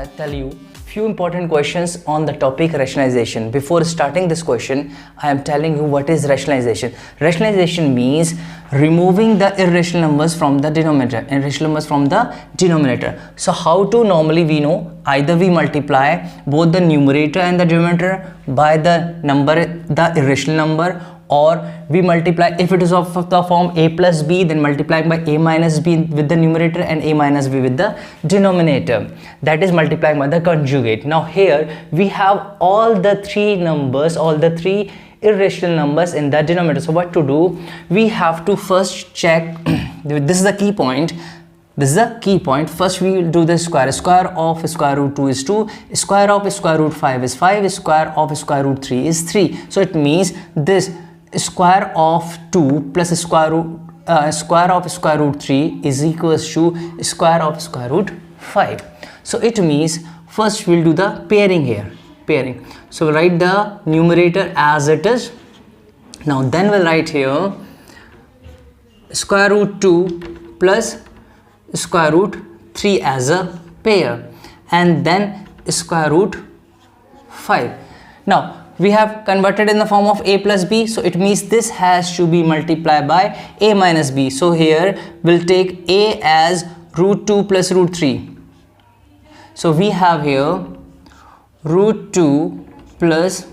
I'll tell you few important questions on the topic rationalization. Before starting this question, I am telling you what is rationalization. Rationalization means removing the irrational numbers from the denominator. So how to normally we know, either we multiply both the numerator and the denominator by the irrational number, or we multiply, if it is of the form a plus b, then multiplying by a minus b with the numerator and a minus b with the denominator. That is multiplying by the conjugate. Now here we have all the three irrational numbers in the denominator. So what to do? We have to first check. This is the key point. First we will do the square of square root 2 is 2, square of square root 5 is 5, square of square root 3 is 3. So it means this square of 2 plus square of square root 3 is equals to square of square root 5. So it means first we'll do the pairing here. So we'll write the numerator as it is. Now then we'll write here square root 2 plus square root 3 as a pair, and then square root 5. Now we have converted in the form of a plus b, so it means this has to be multiplied by a minus b. So here we'll take a as root 2 plus root 3. So we have here root 2 plus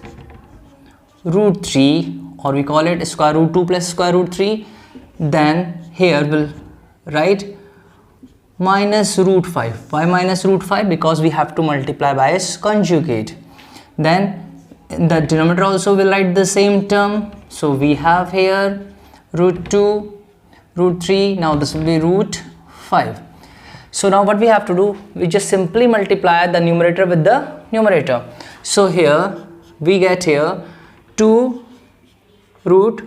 root 3, or we call it square root 2 plus square root 3. Then here we'll write minus root 5. Why minus root 5? Because we have to multiply by its conjugate. Then in the denominator also we'll write the same term. So we have here root 2, root 3. Now this will be root 5. So now what we have to do, we just simply multiply the numerator with the numerator. So here we get here 2 root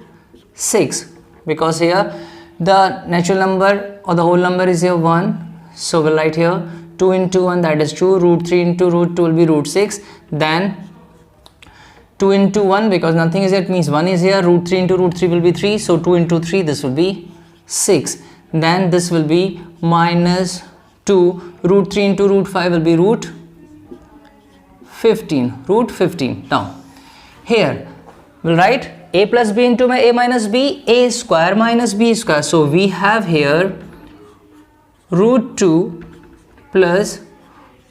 6, because here the natural number or the whole number is here 1. So we'll write here 2 into 1, that is 2, root 3 into root 2 will be root 6. Then 2 into 1, because nothing is here, it means 1 is here, root 3 into root 3 will be 3. So 2 into 3, this will be 6. Then this will be minus 2, root 3 into root 5 will be root 15. Now here we'll write a plus b into a minus b, a square minus b square. So we have here root 2 plus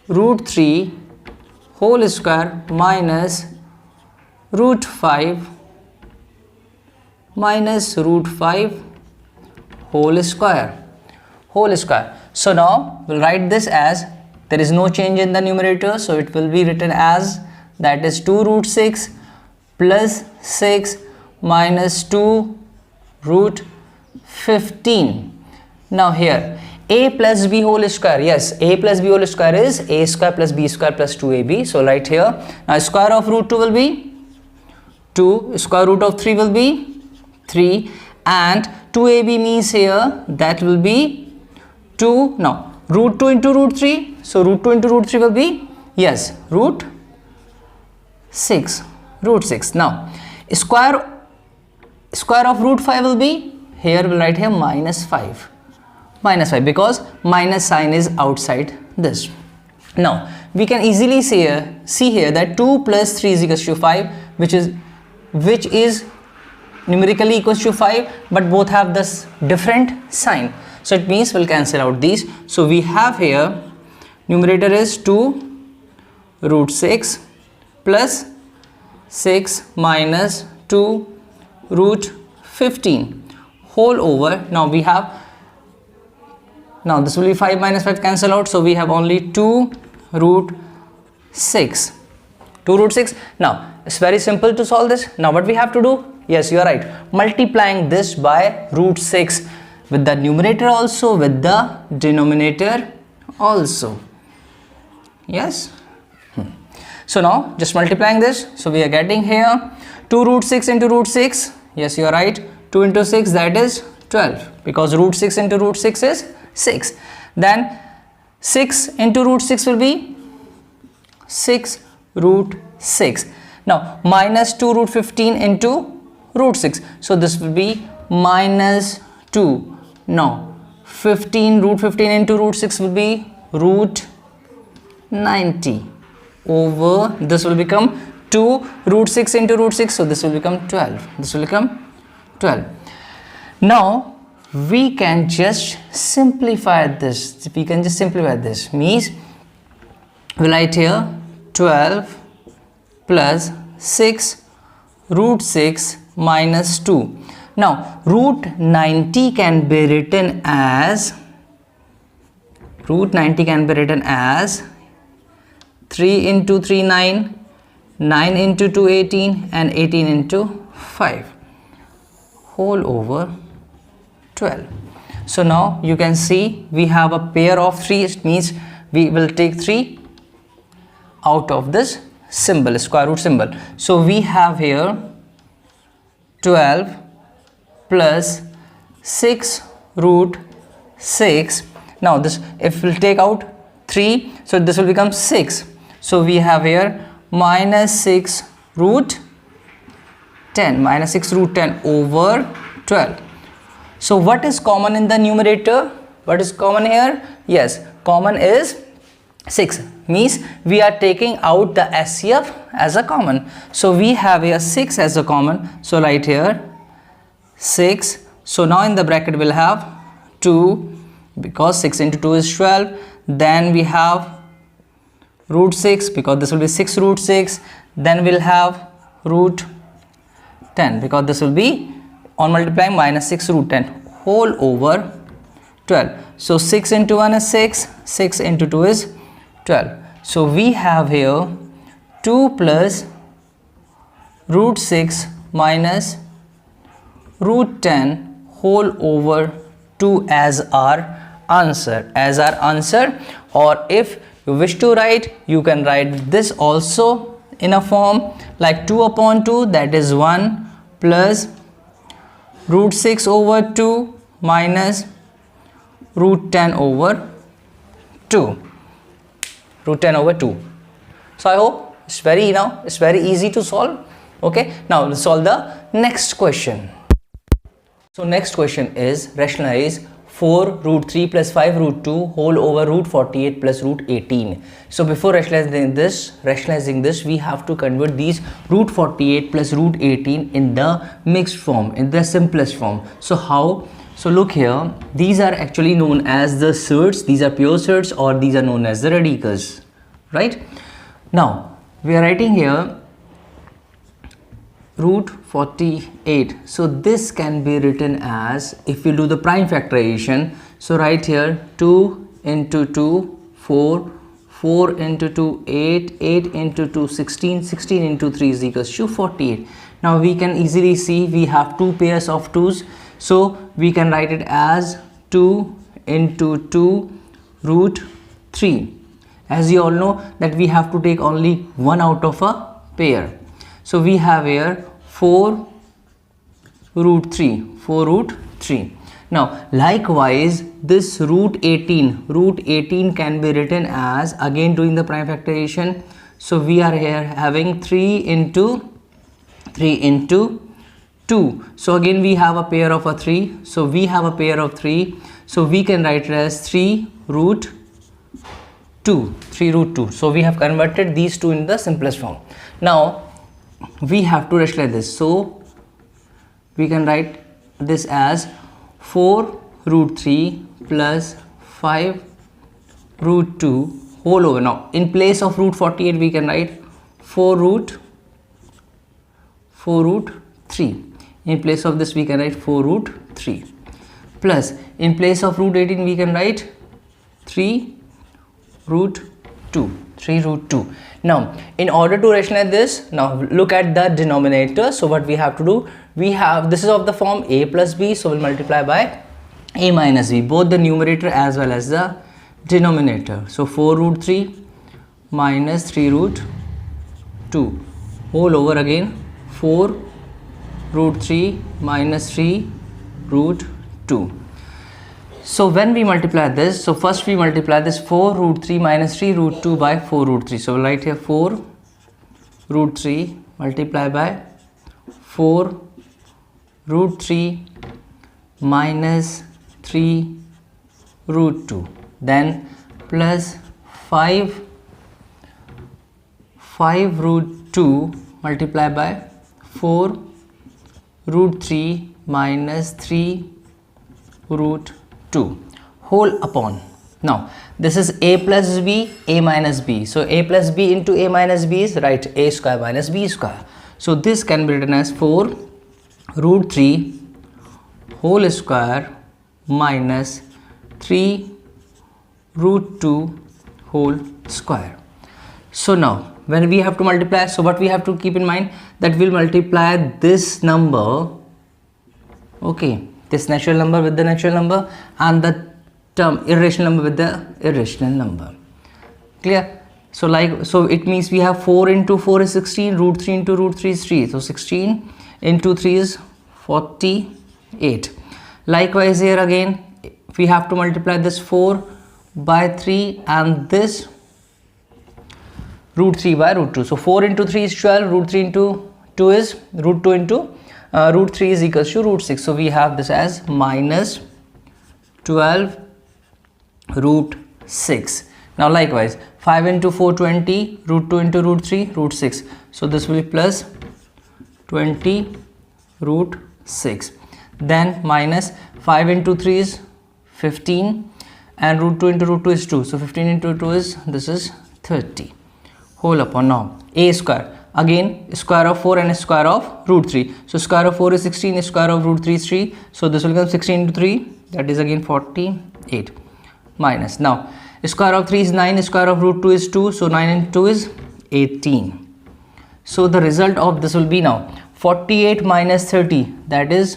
root 3 whole square minus root 5 minus root 5 whole square. So now we'll write this as, there is no change in the numerator, so it will be written as, that is 2 root 6 plus 6 minus 2 root 15. Now here a plus b whole square, yes, a plus b whole square is a square plus b square plus 2ab. So right here, now square of root 2 will be 2, square root of 3 will be 3, and 2ab means here that will be 2. Now root 2 into root 3, so root 2 into root 3 will be, yes, root 6. Now square of root 5 will be, here we'll write here minus 5, because minus sign is outside this. Now we can easily see here that 2 plus 3 is equals to 5, which is numerically equals to 5, but both have this different sign. So it means we'll cancel out these. So we have here numerator is 2 root 6 plus 6 minus 2 root 15 whole over. Now we have, now this will be 5 minus 5 cancel out, so we have only 2 root 6. Now it's very simple to solve this. Now what we have to do, yes, you are right, multiplying this by root 6 with the numerator also, with the denominator also. Yes. So now just multiplying this, so we are getting here 2 root 6 into root 6, yes, you are right, 2 into 6, that is 12, because root 6 into root 6 is 6. Then 6 into root 6 will be 6 root 6. Now minus 2 root 15 into root 6, so this will be minus 2. Now 15, root 15 into root 6 will be root 90 over, this will become 2 root 6 into root 6, so this will become 12. This will become 12. Now we can just simplify this. We can just simplify this. Means we write here 12 plus 6 root 6 minus 2. Now root 90 can be written as 3 into 3 9, 9 into 2 18, and 18 into 5 whole over 12. So now you can see we have a pair of 3. It means we will take 3 out of this symbol, square root symbol. So we have here 12 plus 6 root 6. Now this, if we'll take out 3, so this will become 6. So we have here minus 6 root 10, minus 6 root 10 over 12. So what is common in the numerator? What is common here? Yes, common is 6. Means we are taking out the SCF as a common. So we have here 6 as a common. So right here 6. So now in the bracket we'll have 2, because 6 into 2 is 12. Then we have root 6, because this will be 6 root 6. Then we'll have root 10, because this will be on multiplying minus 6 root 10 whole over 12. So 6 into 1 is 6, 6 into 2 is 12. So we have here 2 plus root 6 minus root 10 whole over 2 as our answer. Or if you wish to write, you can write this also in a form like 2 upon 2, that is 1, plus root 6 over 2 minus root 10 over 2. Root 10 over 2. So I hope it's very easy to solve. Okay, now let's solve the next question. So next question is rationalize 4 root 3 plus 5 root 2 whole over root 48 plus root 18. So before rationalizing this, we have to convert these root 48 plus root 18 in the mixed form, in the simplest form. So how? So look here, these are actually known as the surds. These are pure surds, or these are known as the radicals, right? Now we are writing here root 48. So this can be written as, if you do the prime factorization, so right here 2 into 2 4, 4 into 2 8, 8 into 2 16, 16 into 3 is equals to 48. Now we can easily see we have two pairs of 2's, so we can write it as 2 into 2 root 3. As you all know that we have to take only one out of a pair. So we have here 4 root 3. Now likewise this root 18 can be written as, again doing the prime factorization. So we are here having 3 into 2. So again we have a pair of a 3. So we have a pair of 3. So we can write it as 3 root 2. So we have converted these two in the simplest form. Now we have to rationalize this. So we can write this as 4 root 3 plus 5 root 2 whole over. Now in place of root 48 we can write 4 root 3. In place of this we can write 4 root 3 plus, in place of root 18 we can write 3 root 2. Now in order to rationalize this, now look at the denominator. So what we have to do, we have, this is of the form a plus b, so we'll multiply by a minus b, both the numerator as well as the denominator. So 4 root 3 minus 3 root 2 whole over again 4 root 3 minus 3 root 2. So when we multiply this, so first we multiply this 4 root 3 minus 3 root 2 by 4 root 3. So we'll write here 4 root 3 multiply by 4 root 3 minus 3 root 2, then plus 5 5 root 2 multiplied by 4 root 3 minus 3 root 2 whole upon. Now this is a plus b, a minus b. So a plus b into a minus b is, right, a square minus b square. So this can be written as 4 root 3 whole square minus 3 root 2 whole square. So now when we have to multiply, so what we have to keep in mind, that we'll multiply this number, okay, this natural number with the natural number, and the term irrational number with the irrational number. Clear? So it means we have 4 into 4 is 16, root 3 into root 3 is 3. So 16 into 3 is 48. Likewise here again, we have to multiply this 4 by 3 and this root 3 by root 2. So 4 into 3 is 12, root 3 into 2 is root 2 into root 3 is equals to root 6. So we have this as minus 12 root 6. Now likewise 5 into 4 20, root 2 into root 3 root 6. So this will be plus 20 root 6. Then minus 5 into 3 is 15 and root 2 into root 2 is 2. So 15 into 2 is, this is 30 whole upon. Now a square, again square of 4 and square of root 3. So square of 4 is 16, square of root 3 is 3. So this will become 16 into 3, that is again 48 minus. Now square of 3 is 9, square of root 2 is 2. So 9 into 2 is 18. So the result of this will be now 48 minus 30, that is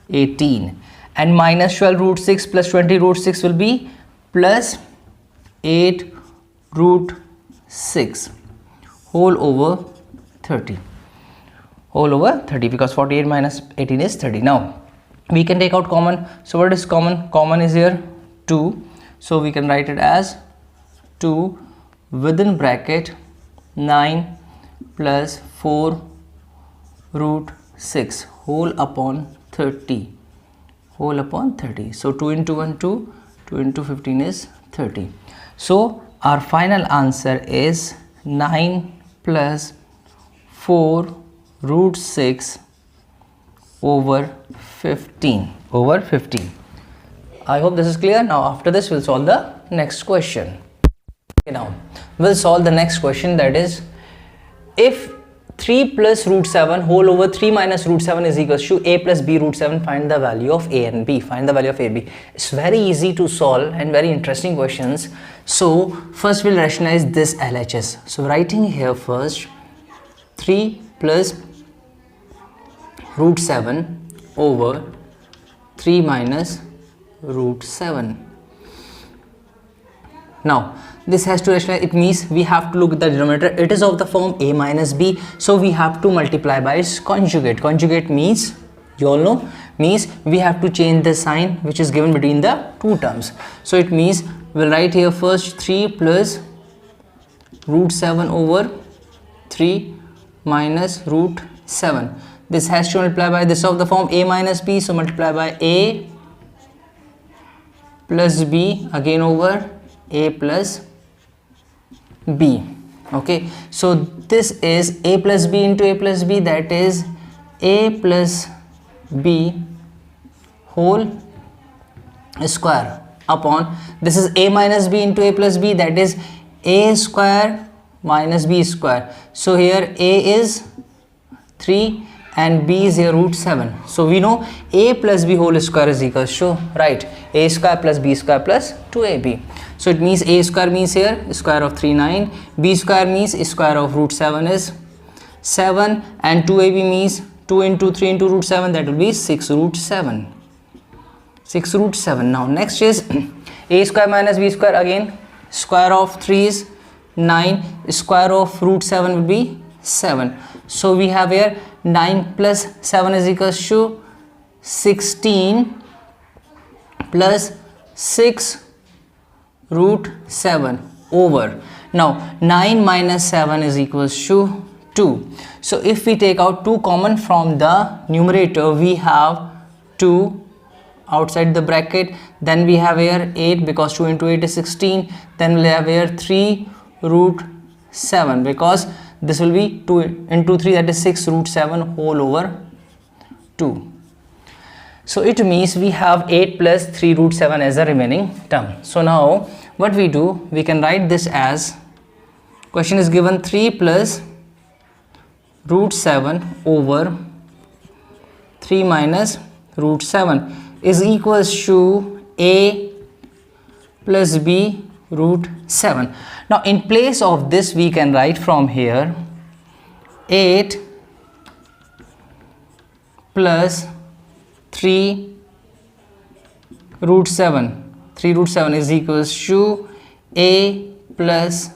18, and minus 12 root 6 plus 20 root 6 will be plus 8 root 6 whole over 30, whole over 30, because 48 minus 18 is 30. Now we can take out common. So what is common? Common is here 2. So we can write it as 2 within bracket 9 plus 4 root 6 whole upon 30, whole upon 30. So 2 into 1 2, 2 into 15 is 30. So our final answer is 9 plus 4 root 6 over 15, over 15. I hope this is clear. Now after this we'll solve the next question. Okay, now we'll solve the next question, that is, if 3 plus root 7 whole over 3 minus root 7 is equals to a plus b root 7, find the value of a and b. Find the value of a and b. It's very easy to solve and very interesting questions. So first we'll rationalize this LHS. So writing here first 3 plus root 7 over 3 minus root 7. Now this has to rationalize, it means we have to look at the denominator. It is of the form a minus b, so we have to multiply by its conjugate. Conjugate means, you all know, means we have to change the sign which is given between the two terms. So it means we'll write here first 3 plus root 7 over 3 minus root 7. This has to multiply by this of the form a minus b, so multiply by a plus b again over a plus b. Okay, so this is a plus b into a plus b, that is a plus b whole square upon, this is a minus b into a plus b, that is a square minus b square. So here a is 3 and b is here root 7. So we know a plus b whole square is equals to, right, a square plus b square plus 2ab. So it means a square means here square of 3 9, b square means square of root 7 is 7, and 2ab means 2 into 3 into root 7, that will be 6 root 7. 6 root 7. Now next is a square minus b square, again square of 3 is 9, square of root 7 will be 7. So we have here 9 plus 7 is equals to 16 plus 6 root 7 over, now 9 minus 7 is equals to 2. So if we take out 2 common from the numerator, we have 2 outside the bracket, then we have here 8 because 2 into 8 is 16, then we have here 3 root 7, because this will be 2 into 3, that is 6 root 7 whole over 2. So it means we have 8 plus 3 root 7 as the remaining term. So now what we do, we can write this as, question is given 3 plus root 7 over 3 minus root 7 is equals to a plus b root 7. Now in place of this we can write from here 8 plus 3 root 7. 3 root 7 is equals to a plus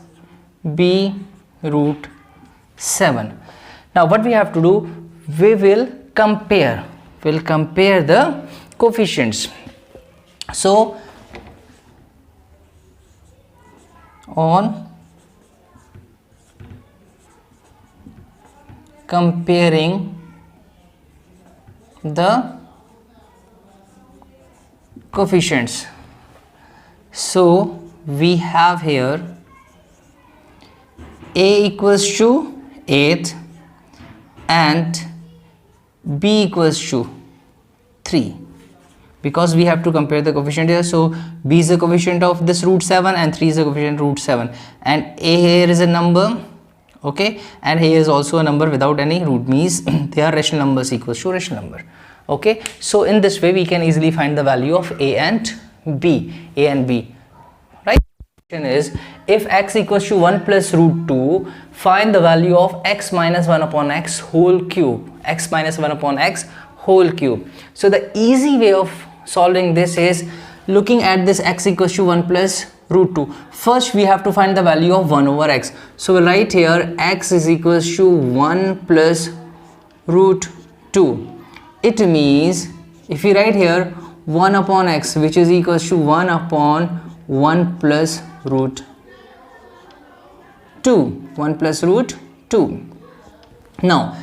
b root 7. Now what we have to do, we will compare the coefficients. So on comparing the coefficients, so we have here a equals to 8 and b equals to 3, because we have to compare the coefficient here. So b is the coefficient of this root 7 and 3 is the coefficient root 7, and a here is a number, okay, and here is also a number without any root, means they are rational numbers equals to rational number, okay. So in this way we can easily find the value of a and b, right? Question is, if x equals to 1 plus root 2, find the value of x minus 1 upon x whole cube, x minus 1 upon x whole cube. So the easy way of solving this is looking at this x equals to 1 plus root 2. First we have to find the value of 1 over x. So we'll write here x is equals to 1 plus root 2. It means if we write here 1 upon x, which is equals to 1 upon 1 plus root 2, 1 plus root 2. Now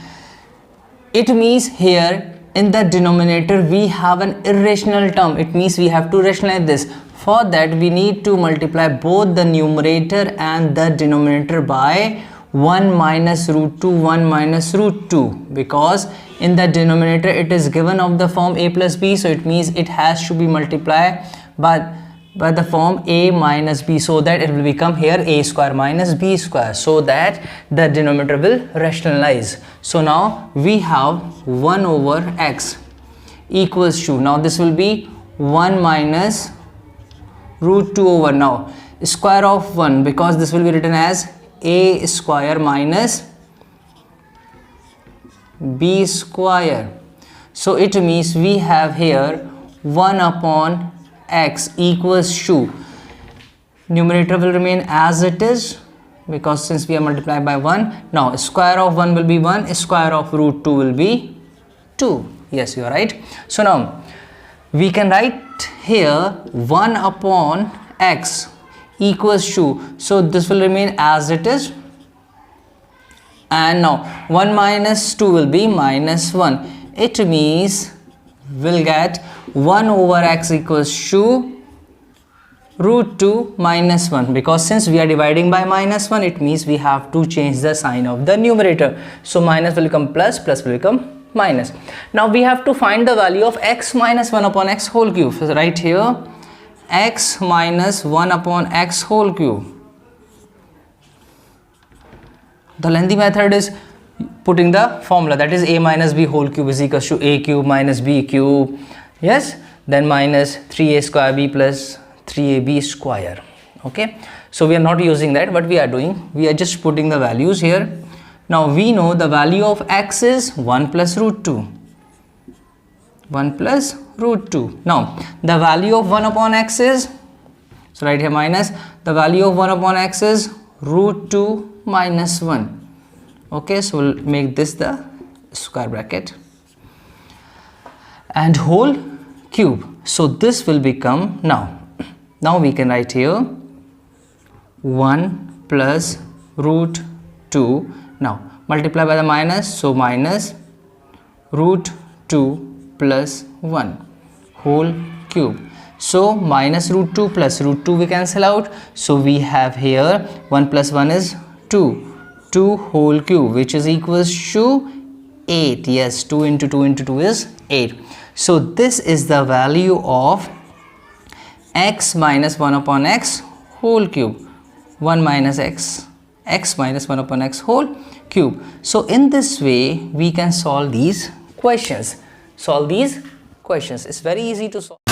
it means here in the denominator we have an irrational term. It means we have to rationalize this. For that we need to multiply both the numerator and the denominator by 1 minus root 2, 1 minus root 2, because in the denominator it is given of the form a plus b, so it means it has to be multiplied by the form a minus b, so that it will become here a square minus b square, so that the denominator will rationalize. So now we have 1 over x equals to, now this will be 1 minus root 2 over, now square of 1, because this will be written as a square minus b square. So it means we have here 1 upon x equals to, numerator will remain as it is because since we are multiplied by 1. Now square of 1 will be 1, square of root 2 will be 2. Yes, you are right. So now we can write here 1 upon x equals to, so this will remain as it is, and now 1 minus 2 will be minus 1. It means we'll get 1 over x equals to root 2 minus 1, because since we are dividing by minus 1, it means we have to change the sign of the numerator. So minus will become plus, plus will become minus. Now we have to find the value of x minus 1 upon x whole cube. So right here x minus 1 upon x whole cube. The lengthy method is putting the formula, that is a minus b whole cube is equals to a cube minus b cube, yes, then minus 3a square b plus 3ab square. Okay, so we are not using that. What we are doing, we are just putting the values here. Now we know the value of x is 1 plus root 2, 1 plus root 2. Now the value of 1 upon x is, so right here minus, the value of 1 upon x is root 2 minus 1. Okay, so we'll make this the square bracket and whole cube. So this will become, now we can write here 1 plus root 2. Now multiply by the minus, so minus root 2 plus 1 whole cube. So minus root 2 plus root 2 we cancel out, so we have here 1 plus 1 is 2. 2 whole cube, which is equals to 8. Yes, 2 into 2 into 2 is 8. So this is the value of x minus 1 upon x whole cube. 1 minus x minus 1 upon x whole cube. So in this way we can solve these questions. It's very easy to solve.